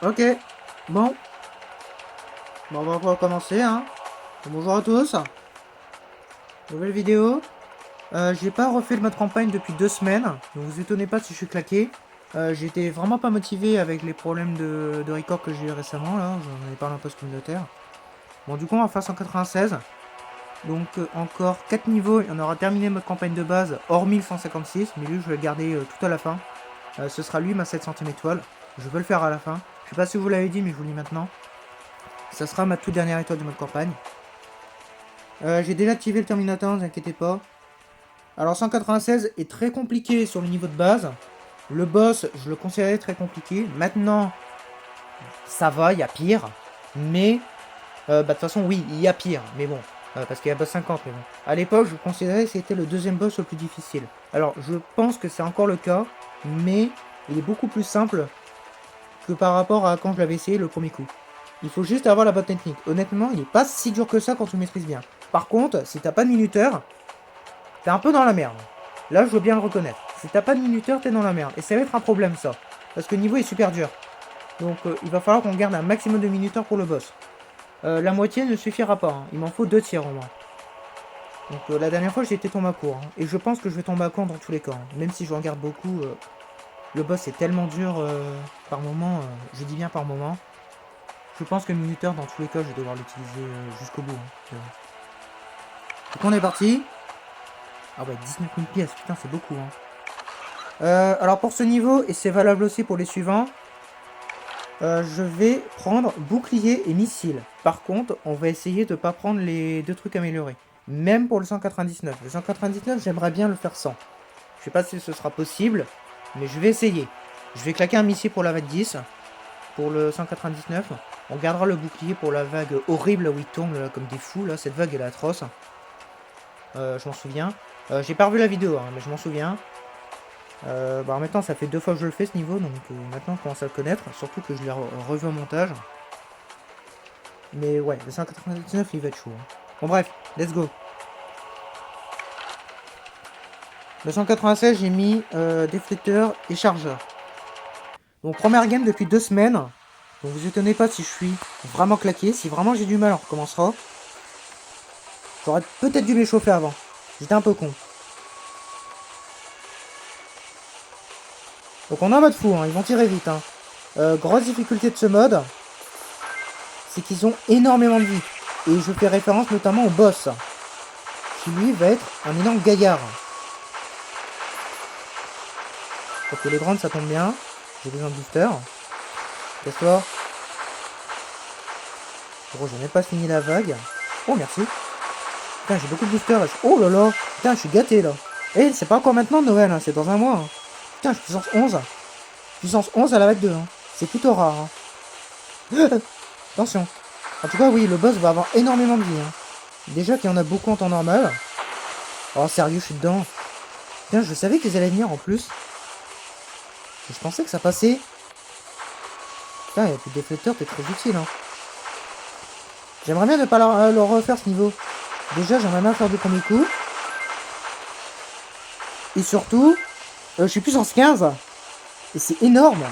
Ok, bon, on va pouvoir commencer, hein. Bonjour à tous, nouvelle vidéo. J'ai pas refait le mode campagne depuis 2 semaines, donc vous étonnez pas si je suis claqué. J'étais vraiment pas motivé avec les problèmes de record que j'ai eu récemment, là, j'en ai parlé un post communautaire. Bon, du coup, on va faire 196. Donc, encore 4 niveaux, et on aura terminé le mode campagne de base, hormis le 156, mais lui, je vais le garder tout à la fin. Ce sera lui ma 700ème étoile. Je veux le faire à la fin. Je sais pas si vous l'avez dit, mais je vous le dis maintenant. Ça sera ma toute dernière étoile du mode campagne. J'ai déjà activé le Terminator, ne vous inquiétez pas. Alors 196 est très compliqué sur le niveau de base. Le boss, je le considérais très compliqué. Maintenant, ça va, il y a pire. Mais, de toute façon, oui, il y a pire. Mais bon, parce qu'il y a boss 50, mais bon. À l'époque, je considérais que c'était le deuxième boss le plus difficile. Alors, je pense que c'est encore le cas, mais il est beaucoup plus simple que par rapport à quand je l'avais essayé le premier coup. Il faut juste avoir la bonne technique. Honnêtement, il est pas si dur que ça quand tu le maîtrises bien. Par contre, si t'as pas de minuteur, t'es un peu dans la merde. Là, je veux bien le reconnaître. Si t'as pas de minuteur, t'es dans la merde. Et ça va être un problème, ça. Parce que le niveau est super dur. Donc, il va falloir qu'on garde un maximum de minuteurs pour le boss. La moitié ne suffira pas. Hein. Il m'en faut 2 tiers au moins. Donc, la dernière fois, j'ai été tombé à court. Hein. Et je pense que je vais tomber à court dans tous les cas. Hein. Même si je regarde beaucoup, le boss est tellement dur par moment. Je dis bien par moment. Je pense que le minuteur, dans tous les cas, je vais devoir l'utiliser jusqu'au bout. Hein. Donc, on est parti. Ah ouais, 19 000 pièces, putain, c'est beaucoup. Hein. Alors pour ce niveau, et c'est valable aussi pour les suivants, je vais prendre bouclier et missile. Par contre, on va essayer de ne pas prendre les deux trucs améliorés. Même pour le 199. Le 199, j'aimerais bien le faire sans. Je sais pas si ce sera possible, mais je vais essayer. Je vais claquer un missile pour la vague 10. Pour le 199. On gardera le bouclier pour la vague horrible où il tourne là, comme des fous. Là. Cette vague elle est atroce. Je m'en souviens. J'ai pas revu la vidéo, hein, mais je m'en souviens. En même temps, ça fait 2 fois que je le fais ce niveau, donc maintenant je commence à le connaître. Surtout que je l'ai revu au montage. Mais ouais, le 199 il va être chaud. Hein. Bon, bref, let's go. Le 196, j'ai mis déflecteur et chargeur. Donc, première game depuis 2 semaines. Donc, vous étonnez pas si je suis vraiment claqué. Si vraiment j'ai du mal, on recommencera. J'aurais peut-être dû m'échauffer avant. J'étais un peu con. Donc on est en mode fou, hein. Ils vont tirer vite. Hein. Grosse difficulté de ce mode, c'est qu'ils ont énormément de vie. Et je fais référence notamment au boss, qui lui va être un énorme gaillard. Ok, les grandes ça tombe bien. J'ai besoin de booster. Casse-toi. Gros, j'ai même pas fini la vague. Oh, merci. Putain, j'ai beaucoup de boosters. Oh là là. Putain, je suis gâté là. Eh, c'est pas encore maintenant Noël, hein. C'est dans un mois. Hein. Putain, je suis puissance 11. Puissance 11 à la vague 2. Hein. C'est plutôt rare. Hein. Attention. En tout cas, oui, le boss va avoir énormément de vie. Hein. Déjà qu'il y en a beaucoup en temps normal. Oh, sérieux, je suis dedans. Putain, je savais qu'ils allaient venir en plus. Et je pensais que ça passait. Putain, et puis déflecteur, t'es très utile. Hein. J'aimerais bien ne pas le refaire ce niveau. Déjà, j'aimerais bien faire du premier coup. Et surtout, je suis puissance 15. Et c'est énorme.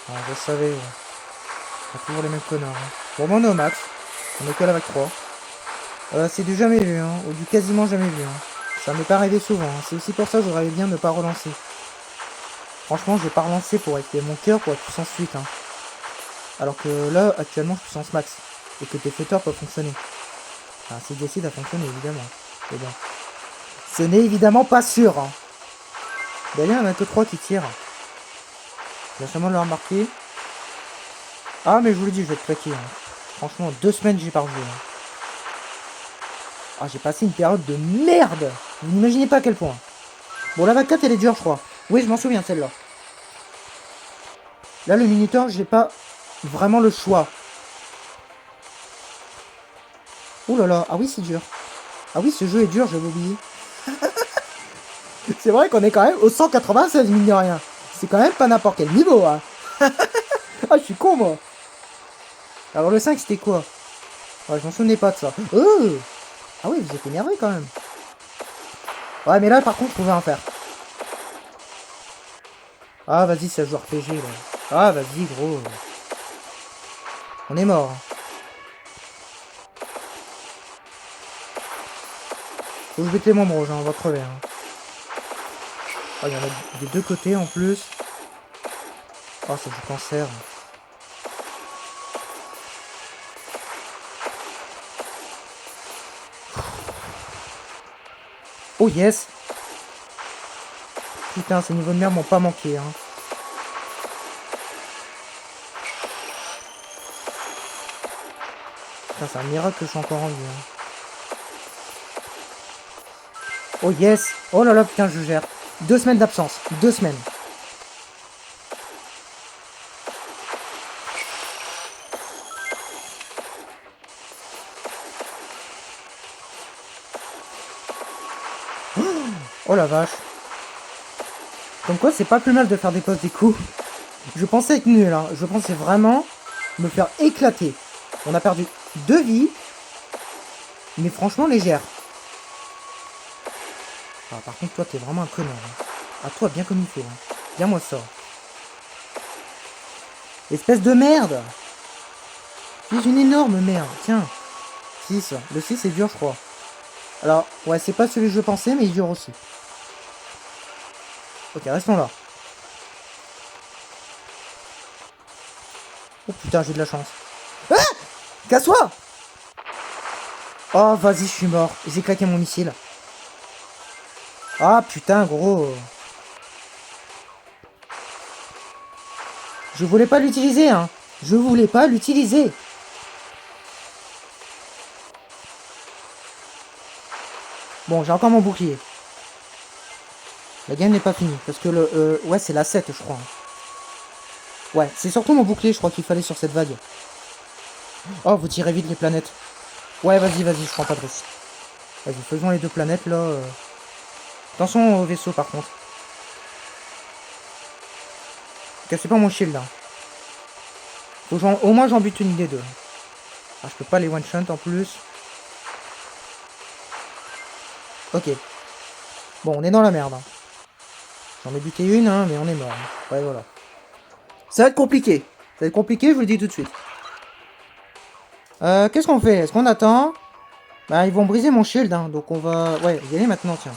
Ah, je savais. Ouais. On a toujours les mêmes connards. Hein. Bon, on est au max. On est que la vague 3. C'est du jamais vu, hein. Ou du quasiment jamais vu. Hein. Ça m'est pas arrivé souvent. Hein. C'est aussi pour ça que j'aurais bien ne pas relancer. Franchement, je vais pas relancer pour activer mon cœur pour être puissance 8. Hein. Alors que là, actuellement, je suis puissance max. Et que tes flotteurs peuvent fonctionner. Enfin, s'ils décident à fonctionner, évidemment. Mais bon. Ce n'est évidemment pas sûr. Hein. D'ailleurs, il n'y en a que 3 qui tirent. Je viens seulement de le remarquer. Ah, mais je vous le dis, je vais être claqué. Hein. Franchement, 2 semaines, j'ai pas rejoué. Hein. Ah, j'ai passé une période de merde. Vous n'imaginez pas à quel point. Bon, la vague 4, elle est dure, je crois. Oui, je m'en souviens, celle-là. Là, le minuteur, j'ai pas vraiment le choix. Ouh là là, ah oui, c'est dur. Ah oui, ce jeu est dur, j'avais oublié. C'est vrai qu'on est quand même au 196, mine de rien. C'est quand même pas n'importe quel niveau, hein. Ah, je suis con, moi. Alors, le 5, c'était quoi? Ouais, je m'en souvenais pas de ça. Oh ah oui, vous êtes énervé quand même. Ouais, mais là, par contre, je pouvais en faire. Ah, vas-y, ça joue RPG, là. Ah, vas-y, gros. On est mort. Faut que je bute les membres rouges, hein, on va crever. Hein. Ah, il y en a des deux côtés, en plus. Oh, c'est du cancer. Oh, yes. Putain, ces niveaux de merde m'ont pas manqué, hein. Putain, c'est un miracle que je suis encore en vie. Hein. Oh yes. Oh là là, putain, je gère. 2 semaines d'absence. 2 semaines. Oh la vache. Comme quoi, c'est pas plus mal de faire des pauses des coups. Je pensais être nul, hein. Je pensais vraiment me faire éclater. On a perdu 2 vies. Mais franchement, légère. Ah, par contre, toi, t'es vraiment un connard. Hein. À toi, bien comme il faut. Hein. Viens-moi ça. Espèce de merde. Tu es une énorme merde. Tiens. 6. Le 6 est dur, je crois. Alors, ouais, c'est pas celui que je pensais, mais il dure aussi. Ok, restons là. Oh putain, j'ai de la chance. Ah! Casse-toi! Oh, vas-y, je suis mort. J'ai claqué mon missile. Ah putain, gros. Je voulais pas l'utiliser, hein. Je voulais pas l'utiliser. Bon, j'ai encore mon bouclier. La game n'est pas finie. Parce que le... ouais, c'est la 7, je crois. Ouais, c'est surtout mon bouclier, je crois qu'il fallait sur cette vague. Oh, vous tirez vite les planètes. Ouais, vas-y, vas-y, je prends pas de risque. Vas-y, faisons les 2 planètes, là. Attention au vaisseau, par contre. Cassez pas mon shield, là. Faut au moins j'en bute une des deux. Ah, je peux pas les one-shot en plus. Ok. Bon, on est dans la merde. Hein. J'en ai buté une, hein, mais on est mort. Hein. Ouais, voilà. Ça va être compliqué. Ça va être compliqué, je vous le dis tout de suite. Qu'est-ce qu'on fait? Est-ce qu'on attend? Bah, ils vont briser mon shield, hein, donc on va... Ouais, y aller maintenant, tiens.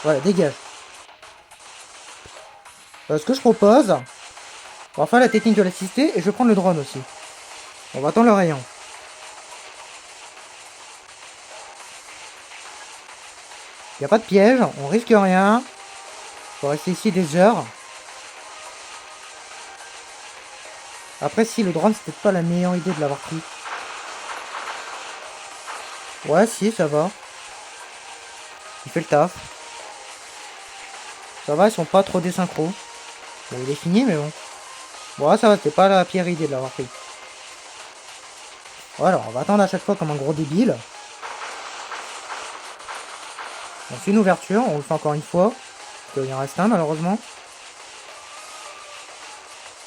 Voilà, dégage. Ce que je propose... On va faire la technique de l'assister, et je vais prendre le drone aussi. On va attendre le rayon. Y a pas de piège, on risque rien. Faut rester ici des heures. Après, si, le drone, c'est peut-être pas la meilleure idée de l'avoir pris. Ouais, si, ça va. Il fait le taf. Ça va, ils sont pas trop désynchro. Bon, il est fini, mais bon. Bon, ça va, c'était pas la pire idée de l'avoir pris. Voilà, on va attendre à chaque fois comme un gros débile. On fait une ouverture, on le fait encore une fois. Il en reste un, malheureusement.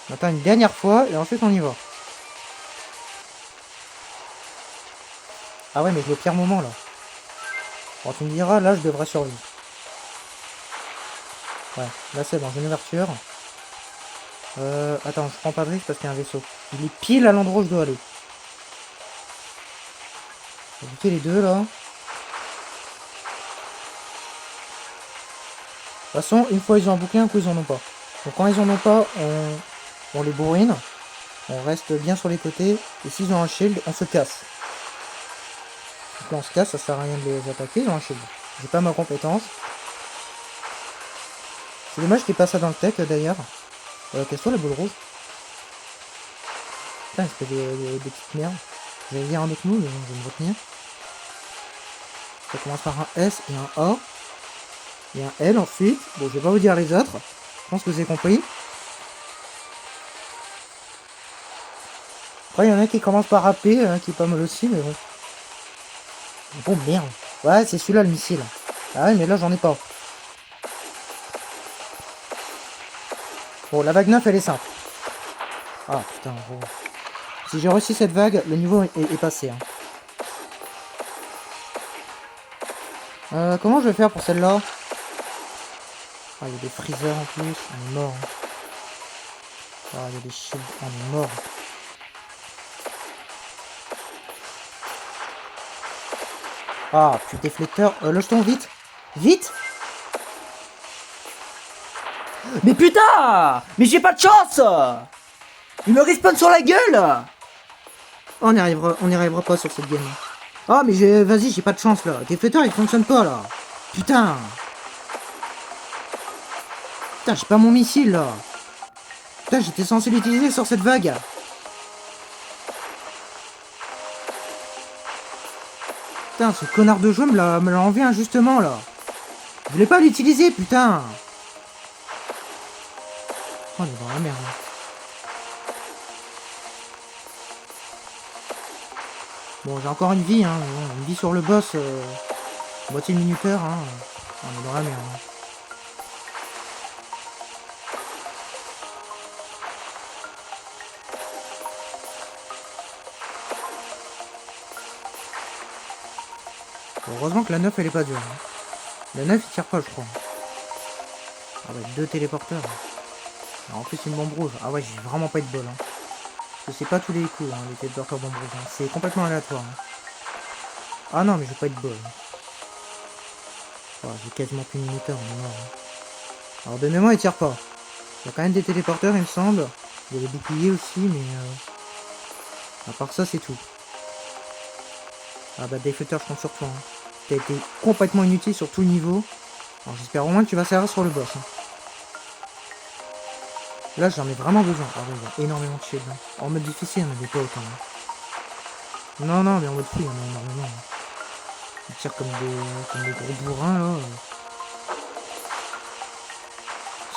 On attend une dernière fois, et ensuite on y va. Ah ouais, mais c'est le pire moment, là. Bon, tu me diras, là, je devrais survivre. Ouais, là c'est bon, j'ai une ouverture. Attends, je prends pas de risque parce qu'il y a un vaisseau. Il est pile à l'endroit où je dois aller. On va buter les deux, là. De toute façon, une fois ils ont un bouclier, un coup ils en ont pas. Donc quand ils en ont pas, on les bourrine. On reste bien sur les côtés. Et s'ils ont un shield, on se casse. Donc là on se casse, ça sert à rien de les attaquer, ils ont un shield. J'ai pas ma compétence. C'est dommage qu'il n'y ait pas ça dans le tech d'ailleurs. Casse-toi la boule rouge. Putain, il se fait des petites merdes. J'allais dire un autre mot, mais bon, je vais me retenir. Ça commence par un S et un A. Et un L ensuite. Bon, je vais pas vous dire les autres. Je pense que vous avez compris. Après, il y en a qui commencent par AP, qui est pas mal aussi, mais bon. Bon, merde. Ouais, c'est celui-là le missile. Ah ouais, mais là, j'en ai pas. Bon, la vague 9, elle est simple. Ah, putain, gros. Si j'ai réussi cette vague, le niveau est passé. Hein. Comment je vais faire pour celle-là? Ah, il y a des freezers en plus, on est mort. Hein. Ah, il y a des shields, on est mort. Ah, putain, déflecteur. Lâche-ton, vite. Vite. Mais putain! Mais j'ai pas de chance! Il me respawn sur la gueule! On n'y arrivera pas sur cette game. Ah, mais vas-y, j'ai pas de chance là. Déflecteur, il fonctionne pas là. Putain. Putain, j'ai pas mon missile là. Putain, j'étais censé l'utiliser sur cette vague. Putain, ce connard de jeu me l'a enlevé injustement là. Je voulais pas l'utiliser, putain. Oh, on est dans la merde. Bon, j'ai encore une vie, hein. Une vie sur le boss. Moitié minuteur, hein. On est dans la merde. Hein. Bon, heureusement que la 9 elle est pas dure. Hein. La 9 il tire pas, je crois. Ah ouais, 2 téléporteurs. Alors, en plus une bombe rouge. Ah ouais, j'ai vraiment pas eu de bol. Hein. Je sais pas tous les coups, hein, les téléporteurs bombe rouge. Hein. C'est complètement aléatoire. Hein. Ah non, mais j'ai pas eu de bol. Oh, j'ai quasiment plus de minuteur, on est mort. Hein. Alors de mémoire, il tire pas. Il y a quand même des téléporteurs, il me semble. Il y a des boucliers aussi, mais... à part ça, c'est tout. Ah bah, Déflecteur, je compte sur toi. Hein. T'as été complètement inutile sur tout le niveau. Alors j'espère au moins que tu vas servir sur le boss. Hein. Là, j'en ai vraiment besoin. Ah ouais, il y a énormément de shield. Hein. En mode difficile, il n'y en avait pas autant. Hein. Non, non, mais en mode fou, il y en a énormément. Hein. Ils tirent comme des gros bourrins, là.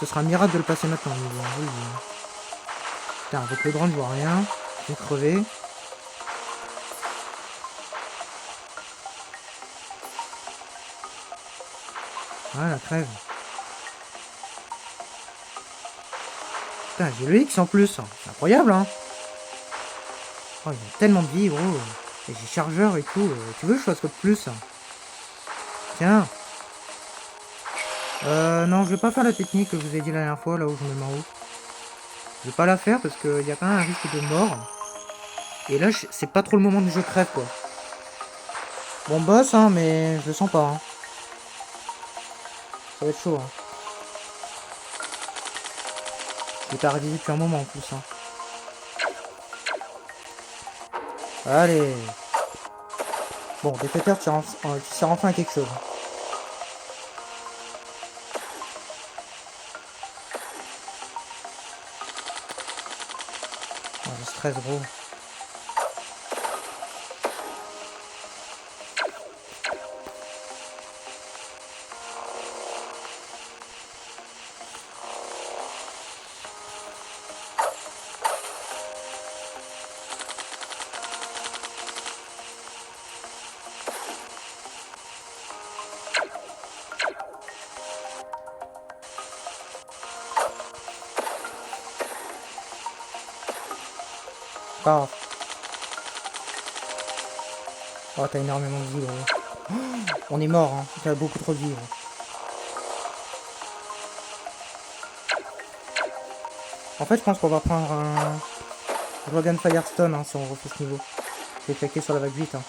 Ce sera un miracle de le passer maintenant, niveau. Hein. Oui, oui. Putain, avec le drone, je vois rien. Je vais crever. Ah, la crève. Putain, j'ai le X en plus. C'est incroyable, hein. Oh, il y a tellement de vie, gros. Et j'ai chargeur et tout. Tu veux que je fasse quoi de plus? Tiens. Non, je vais pas faire la technique que je vous ai dit la dernière fois, là où je me mets en haut. Je vais pas la faire parce qu'il y a quand même un risque de mort. Et là, c'est pas trop le moment où je crève, quoi. Bon boss, hein, mais je le sens pas. Hein. Ça va être chaud. Hein. Je l'ai pas révisé depuis un moment en plus. Hein. Allez. Bon, Déflecteur, tu sers enfin à quelque chose. Oh, je stresse, gros. Ah. Oh, t'as énormément de vie, gros. Oh, on est mort, hein. T'as beaucoup trop de vie, gros. En fait, je pense qu'on va prendre un Dragon Firestone hein, si on refait ce niveau. Je vais claquer sur la vague 8. Hein.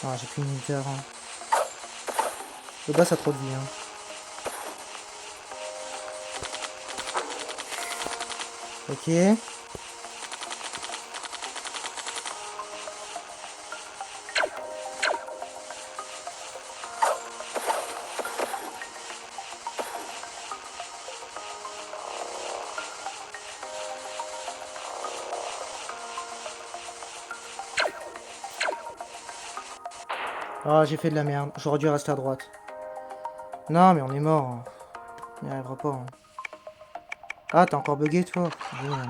Ah, j'ai plus une minuteur. Hein. Le boss a trop de vie. Hein. Ok. Ah, j'ai fait de la merde. J'aurais dû rester à droite. Non, mais on est mort. Hein. On n'y arrivera pas. Hein. Ah, t'as encore bugué, toi. Génial.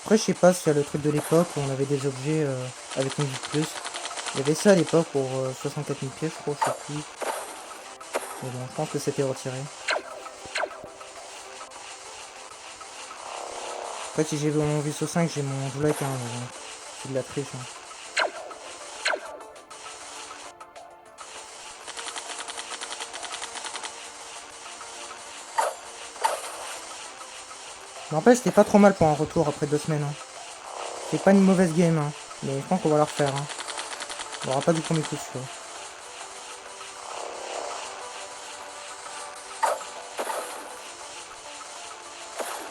Après, je sais pas si c'est le truc de l'époque où on avait des objets avec une vie de plus. Il y avait ça à l'époque pour 64 000 pièces, je crois, je sais plus. Mais bon, je pense que c'était retiré. Après, si j'ai mon vaisseau 5, j'ai mon Joulak, hein, mais bon, c'est de la triche. Hein. N'empêche, c'était pas trop mal pour un retour après 2 semaines. Hein. C'est pas une mauvaise game, hein. Mais je pense qu'on va la refaire. Hein. On aura pas du premier coup sûr.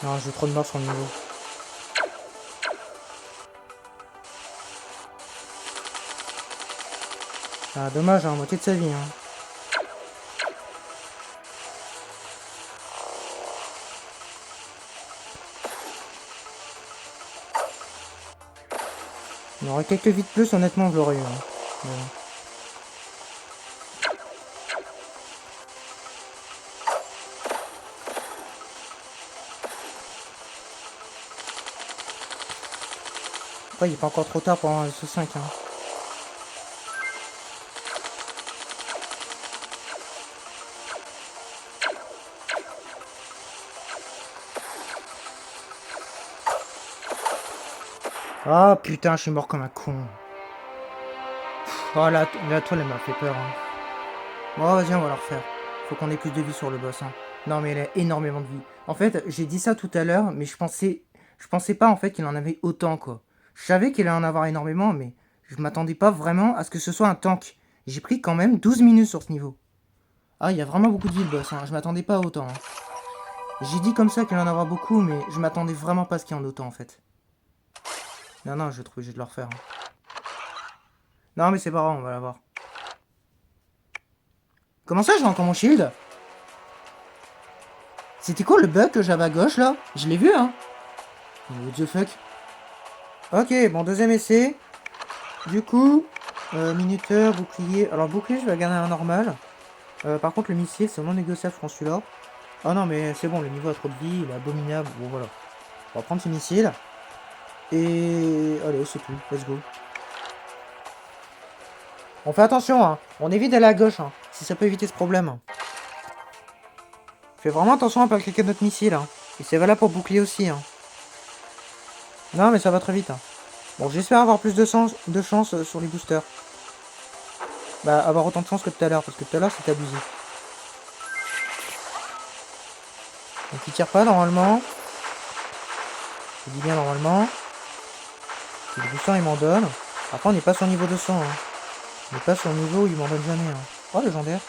Non, j'ai trop de morts sur le niveau. Ah, dommage, hein, moitié de sa vie. Hein. On aurait quelques vies de plus, honnêtement, je l'aurais eu. Hein. Mais bon. Après, il est pas encore trop tard pour avoir un vaisseau 5. Hein. Ah putain, je suis mort comme un con. Oh la toile elle m'a fait peur. Hein. Bon vas-y on va la refaire. Faut qu'on ait plus de vie sur le boss. Hein. Non mais elle a énormément de vie. En fait j'ai dit ça tout à l'heure mais je pensais pas en fait qu'il en avait autant quoi. Je savais qu'il allait en avoir énormément mais je m'attendais pas vraiment à ce que ce soit un tank. J'ai pris quand même 12 minutes sur ce niveau. Ah il y a vraiment beaucoup de vie le boss. Hein. Je m'attendais pas à autant. Hein. J'ai dit comme ça qu'il allait en avoir beaucoup mais je m'attendais vraiment pas à ce qu'il y en ait autant en fait. Non je vais trouver, je vais de le refaire. Hein. Non mais c'est pas grave, on va l'avoir. Comment ça j'ai encore mon shield? C'était quoi le bug que j'avais à gauche là? Je l'ai vu hein. What the fuck? Ok, bon deuxième essai. Du coup, minuteur, bouclier. Alors bouclier je vais garder un normal. Par contre le missile c'est non négociable je celui-là. Oh non mais c'est bon, le niveau a trop de vie, il est abominable. Bon voilà. On va prendre ce missile. Et allez c'est tout, let's go. On fait attention hein. On évite d'aller à gauche hein. Si ça peut éviter ce problème. Hein. Fais vraiment attention à pas cliquer notre missile. Hein. Et c'est valable pour bouclier aussi. Hein. Non, mais ça va très vite. Hein. Bon, j'espère avoir plus de chance sur les boosters. Bah, avoir autant de chance que tout à l'heure, parce que tout à l'heure, c'était abusé. Donc, il tire pas, normalement. Je dis bien normalement. Et les boosters, il m'en donne. Après, on n'est pas sur le niveau 200. Hein. On n'est pas sur le niveau où il m'en donne jamais. Hein. Oh, légendaire.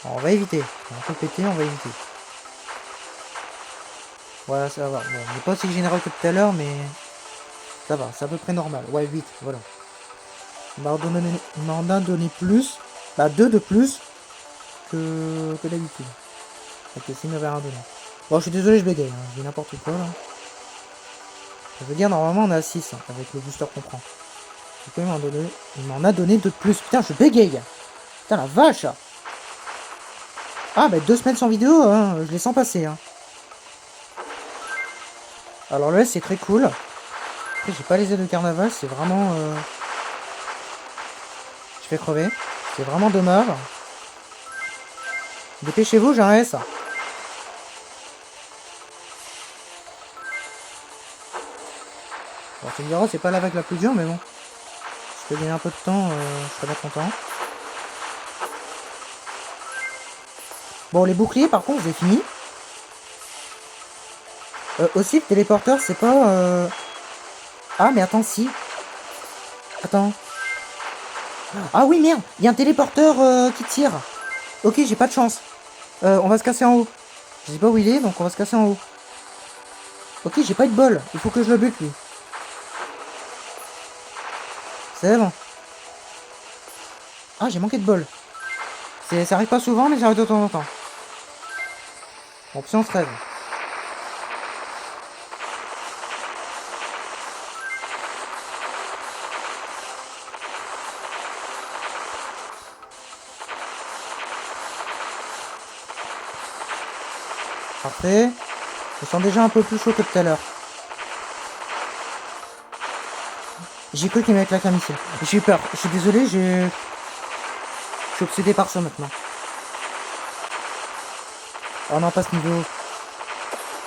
Alors, on va éviter. On va tout péter, on va éviter. Voilà, ça va. Bon, on n'est pas aussi généreux que tout à l'heure, mais... Ça va, c'est à peu près normal. Ouais, 8, voilà. Il m'en a donné plus. Bah, 2 de plus que d'habitude. Donc, s'il m'avait rien donné. Bon, je suis désolé, je bégaye. Hein. Je dis n'importe quoi, là. Ça veut dire, normalement, on est à 6, hein, avec le booster qu'on prend. Du coup, il m'en a donné 2 de plus. Putain, je bégaye. Putain, la vache. Ah, bah, 2 semaines sans vidéo, hein, je les sens passer. Hein. Alors, là, c'est très cool. Après, j'ai pas les ailes de carnaval, c'est vraiment... Je fais crever. C'est vraiment dommage. Dépêchez-vous, j'ai un S. Bon, tu me diras, c'est pas la vague la plus dure, mais bon. Si je peux gagner un peu de temps, je serais bien content. Bon, les boucliers, par contre, j'ai fini. Aussi, le téléporteur, c'est pas... Ah, mais attends, si. Attends. Ah oui, merde, il y a un téléporteur qui tire. Ok, j'ai pas de chance. On va se casser en haut. Je sais pas où il est, donc on va se casser en haut. Ok, j'ai pas eu de bol. Il faut que je le bute, lui. C'est bon. Ah, j'ai manqué de bol. Ça arrive pas souvent, mais ça arrive de temps en temps. Bon, puis on se rêve. Parfait. Je me sens déjà un peu plus chaud que tout à l'heure. J'ai cru qu'il m'avait claqué un missile. J'ai eu peur. Je suis désolé, Je suis obsédé par ça maintenant. Oh non, pas ce niveau.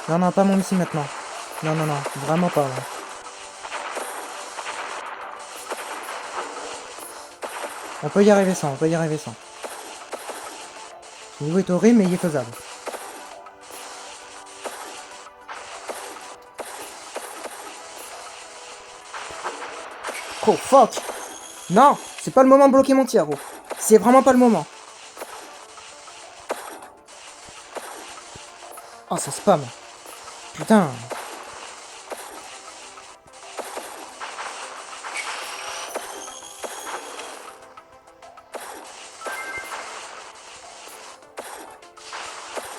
Non, non, pas mon missile maintenant. Non, non, non. Vraiment pas, là. On peut y arriver sans, on peut y arriver sans. Ce niveau est horrible, mais il est faisable. Oh, fuck! Non! C'est pas le moment de bloquer mon tir, gros. C'est vraiment pas le moment. Oh, ça spam. Putain.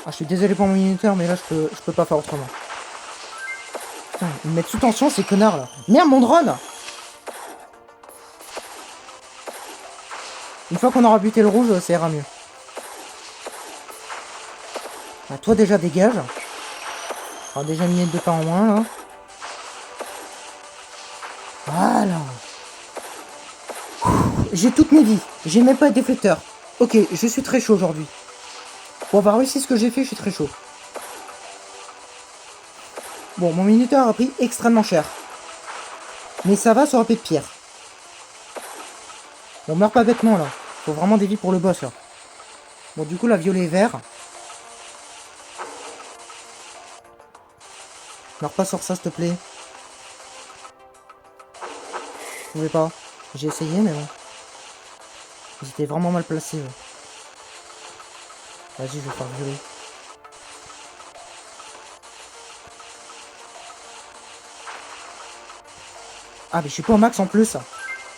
Ah, je suis désolé pour mon minuteur, mais là, je peux pas faire autrement. Putain, ils me mettent sous tension, ces connards, là. Merde, mon drone! Une fois qu'on aura buté le rouge, ça ira mieux. Ah, toi, déjà, dégage. Alors, déjà, une minute de pas en moins, là. Voilà. J'ai toutes mes vies. J'ai même pas de déflecteur. Ok, je suis très chaud aujourd'hui. Pour avoir réussi ce que j'ai fait, je suis très chaud. Bon, mon minuteur a pris extrêmement cher. Mais ça va, ça aurait pu être pire. On meurt pas bêtement, là. Faut vraiment des vies pour le boss, là. Bon, du coup, la violet est vert. Meurs pas sur ça, s'il te plaît. Je pouvais pas. J'ai essayé, mais bon. J'étais vraiment mal placé. Ouais. Vas-y, je vais faire violer. Ah, mais je suis pas au max en plus.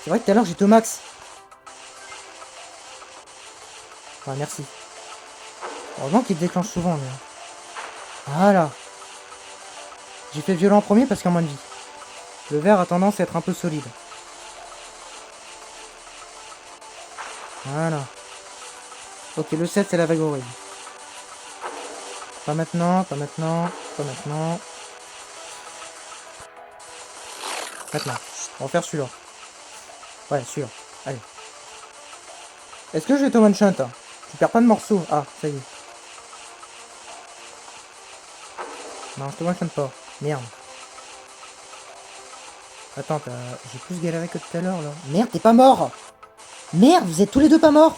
C'est vrai que tout à l'heure, j'étais au max. Ah, merci. Heureusement qu'il déclenche souvent, lui. Voilà. J'ai fait violent en premier parce qu'il y a moins de vie. Le vert a tendance à être un peu solide. Voilà. Ok, le 7, c'est la vague horrible. Pas maintenant, pas maintenant, pas maintenant. Maintenant. On va faire celui-là. Ouais, celui-là. Allez. Est-ce que je vais te one shot? Tu perds pas de morceaux. Ah, ça y est. Non, je te one shot pas. Merde. Attends, j'ai plus galéré que tout à l'heure, là. Merde, t'es pas mort! Merde, vous êtes tous les deux pas morts!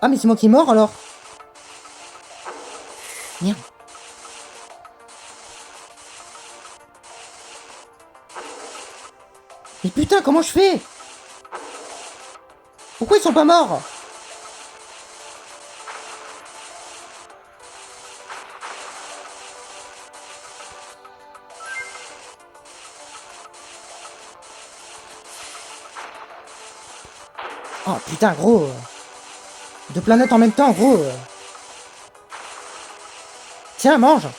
Ah, mais c'est moi qui est mort, alors! Merde. Mais putain, comment je fais? Pourquoi ils sont pas morts? Oh putain, gros! Deux planètes en même temps, gros! Tiens, mange!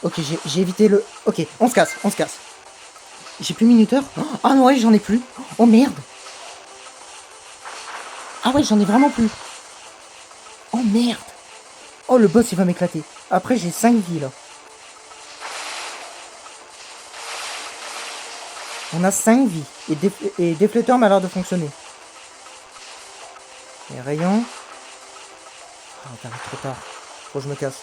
Ok, j'ai évité le... Ok, on se casse, on se casse. J'ai plus minuteur? Ah non, ouais, j'en ai plus. Oh merde! Ah ouais, j'en ai vraiment plus. Oh merde! Oh, le boss, il va m'éclater. Après, j'ai 5 vies, là. On a 5 vies. Et déflecteur m'a l'air de fonctionner. Et rayon. Ah, t'arrives trop tard. Faut que je me casse.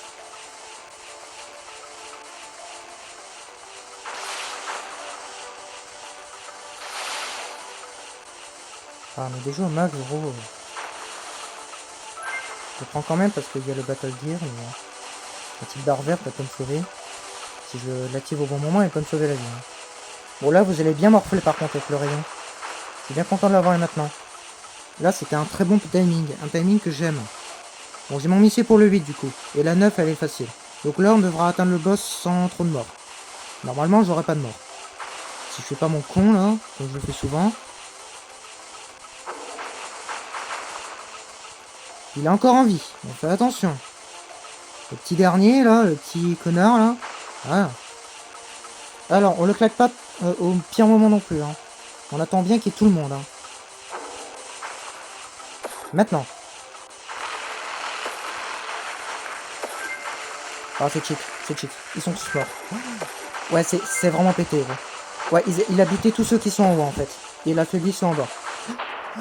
Ah, mais déjà au max, gros. Je le prends quand même parce qu'il y a le Battle Gear. Mais... la petite barre verte, elle peut me sauver. Si je l'active au bon moment, elle peut me sauver la vie. Hein. Bon, là, vous allez bien morfler par contre avec le rayon. Je suis bien content de l'avoir maintenant. Là, c'était un très bon timing. Un timing que j'aime. Bon, j'ai mon missile pour le 8 du coup. Et la 9, elle est facile. Donc là, on devra atteindre le boss sans trop de morts. Normalement, j'aurai pas de mort. Si je fais pas mon con, là, comme je le fais souvent. Il est encore en vie. Donc fais attention. Le petit dernier, là, le petit connard, là. Voilà. Alors, on le claque pas au pire moment non plus. Hein. On attend bien qu'il y ait tout le monde. Hein. Maintenant. Ah, c'est cheat, c'est cheat. Ils sont tous morts. Ouais, c'est vraiment pété, gros. Ouais, il a buté tous ceux qui sont en haut, en fait. Et il a affaibli ceux en bas.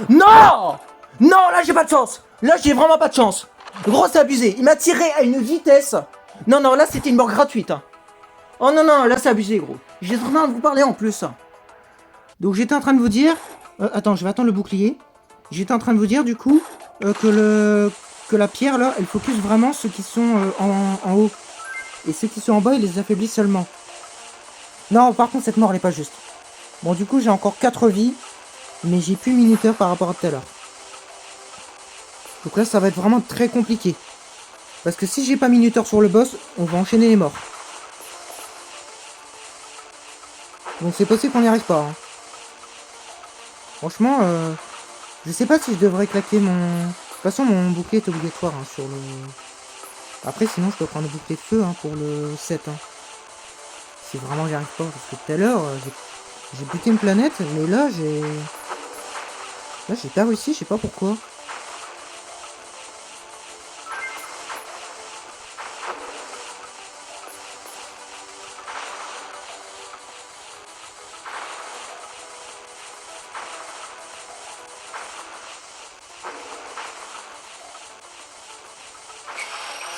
Non! Non, là j'ai pas de chance. Là j'ai vraiment pas de chance. Gros, c'est abusé. Il m'a tiré à une vitesse. Non, non, là c'était une mort gratuite. Hein. Oh non, non, là c'est abusé, gros. J'étais en train de vous parler en plus. Donc j'étais en train de vous dire... attends, je vais attendre le bouclier. J'étais en train de vous dire, du coup, que la pierre, là, elle focus vraiment ceux qui sont en haut. Et ceux qui sont en bas, il les affaiblit seulement. Non, par contre, cette mort, elle est pas juste. Bon, du coup, j'ai encore 4 vies. Mais j'ai plus minuteur par rapport à tout à l'heure. Donc là, ça va être vraiment très compliqué. Parce que si j'ai pas minuteur sur le boss, on va enchaîner les morts. Donc c'est possible qu'on n'y arrive pas. Hein. Franchement, je sais pas si je devrais claquer mon... De toute façon, mon bouclier est obligatoire hein, sur le... Après, sinon, je peux prendre le bouclier de feu hein, pour le 7. Hein. Si vraiment j'y arrive pas. Parce que tout à l'heure, j'ai buté une planète, mais là, j'ai... Là, j'ai pas réussi, je sais pas pourquoi.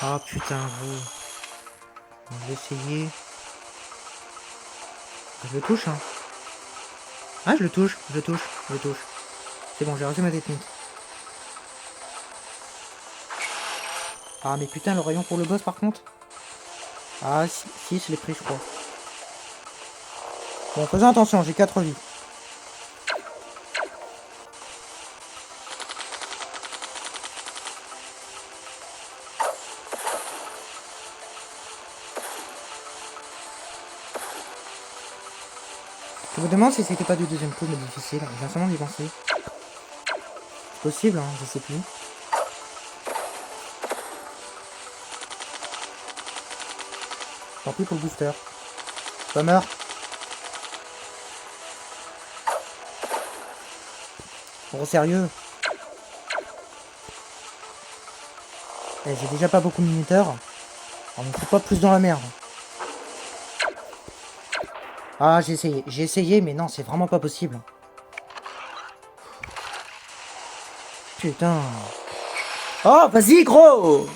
Ah putain, gros. On va essayer. Je le touche, hein. Ah, je le touche, je le touche, je le touche. C'est bon, j'ai réussi ma technique. Ah, mais putain, le rayon pour le boss, par contre. Ah, si, je l'ai pris, je crois. Bon, faisons attention, j'ai 4 vies. Je me demande si c'était pas du deuxième coup, mais difficile. Je viens seulement d'y penser. C'est possible, hein, je sais plus. Tant pis pour le booster. Pas meurt. Gros sérieux. Eh, j'ai déjà pas beaucoup de minuteurs. On me fout pas plus dans la merde. Ah, j'ai essayé, mais non, c'est vraiment pas possible. Putain. Oh, vas-y, gros!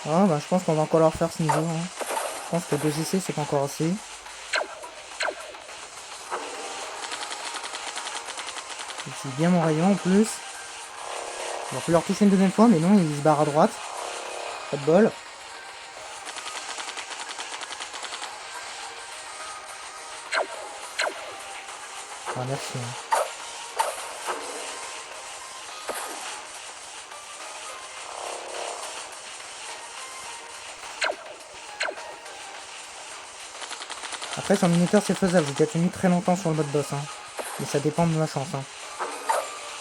Ah, bah, je pense qu'on va encore leur faire ce niveau. Hein. Je pense que 2 essais, c'est pas encore assez. J'utilise bien mon rayon en plus. On va plus leur toucher une deuxième fois, mais non, ils se barrent à droite. Pas de bol. Ah, merci. Hein. Après, sur minuteur, c'est faisable. J'ai déjà tenu très longtemps sur le mode boss. Hein. Mais ça dépend de ma chance. Hein.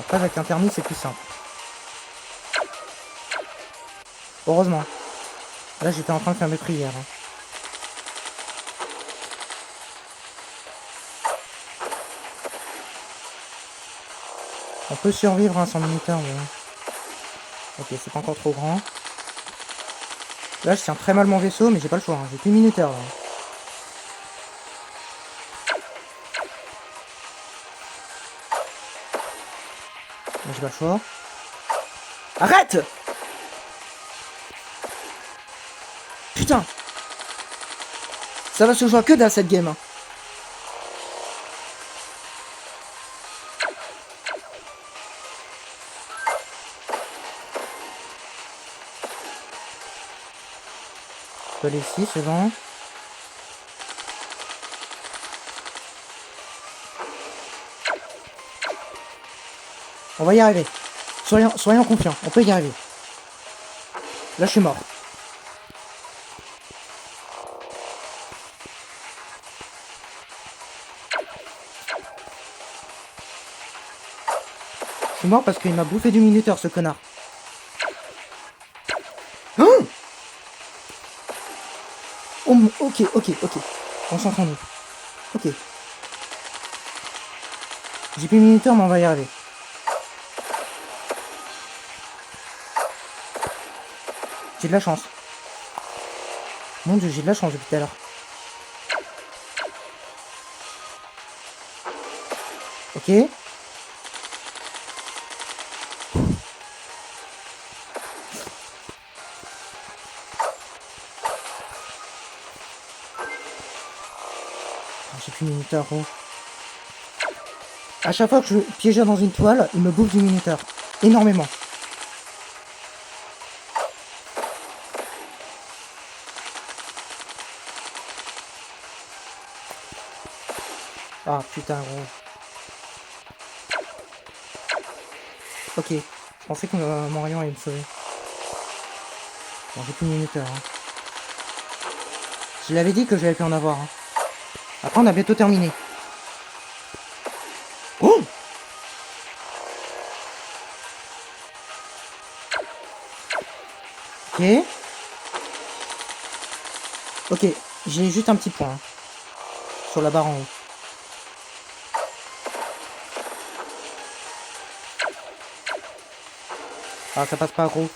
Après, avec un thermi, c'est plus simple. Heureusement. Là, j'étais en train de faire mes prières. Hein. On peut survivre hein, sans minuteur, mais... Ok, c'est pas encore trop grand. Là, je tiens très mal mon vaisseau, mais j'ai pas le choix. Hein. J'ai plus minuteur, là. J'ai pas le choix. Arrête! Putain! Ça va se jouer que dans cette game. Hein. Je peux aller ici, c'est bon. On va y arriver. Soyons confiants, on peut y arriver. Là, je suis mort. Je suis mort parce qu'il m'a bouffé du minuteur, ce connard. Oh, ok. On s'entend nous. Ok. J'ai plus minuteur, mais on va y arriver. J'ai de la chance. Mon dieu, j'ai de la chance depuis tout à l'heure. Ok. J'ai plus minuteur, gros. À chaque fois que je piégeais dans une toile, il me bouffe du minuteur. Énormément. Ah putain, gros. Ok. Je pensais que mon rayon allait me sauver. Bon, j'ai plus de minuteur. Hein. Je l'avais dit que j'allais pu en avoir. Hein. Après, on a bientôt terminé. Oh! Ok. Ok, j'ai juste un petit point. Hein, sur la barre en haut. Ah, ça passe pas, gros.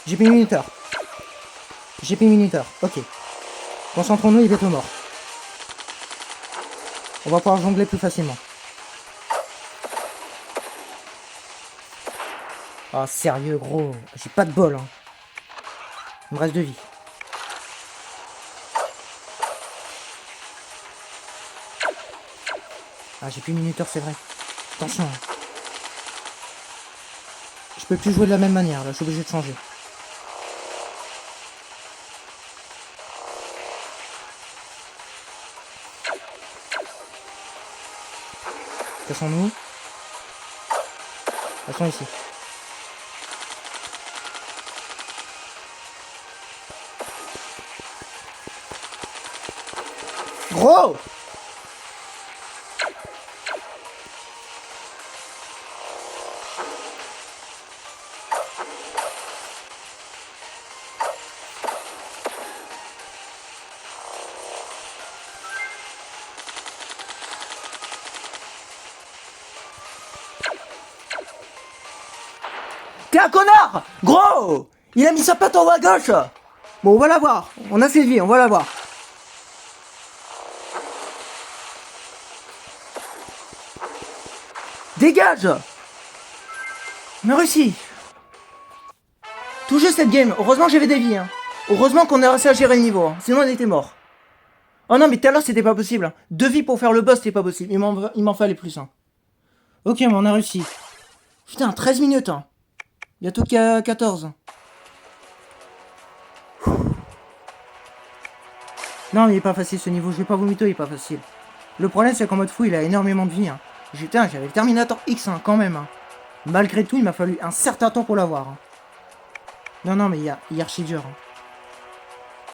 J'ai plus de minuteur. J'ai plus de minuteur. Ok. Concentrons-nous, il est bientôt mort. On va pouvoir jongler plus facilement. Ah, sérieux, gros. J'ai pas de bol. Hein. Il me reste 2 vies. Ah, j'ai plus de minuteur, c'est vrai. Attention. Hein. Je peux plus jouer de la même manière, là. Je suis obligé de changer. Cassons-nous. Passons ici. Gros! T'es un connard! Gros! Il a mis sa patte en haut à gauche! Bon, on va la voir. On a fait vie, on va la voir. Dégage! On a réussi. Tout juste cette game. Heureusement que j'avais des vies. Hein. Heureusement qu'on a réussi à gérer le niveau. Hein. Sinon, on était mort. Oh non, mais tout à l'heure, c'était pas possible. Hein. 2 vies pour faire le boss, c'était pas possible. Il m'en fallait plus. Hein. Ok, mais on a réussi. Putain, 13 minutes. Hein. Bientôt 14. Non, mais il est pas facile ce niveau. Je vais pas vous mytho, il est pas facile. Le problème, c'est qu'en mode fou, il a énormément de vie. Hein. Putain, j'avais le Terminator X hein, quand même. Hein. Malgré tout, il m'a fallu un certain temps pour l'avoir. Hein. Non, mais il est archi dur. Hein.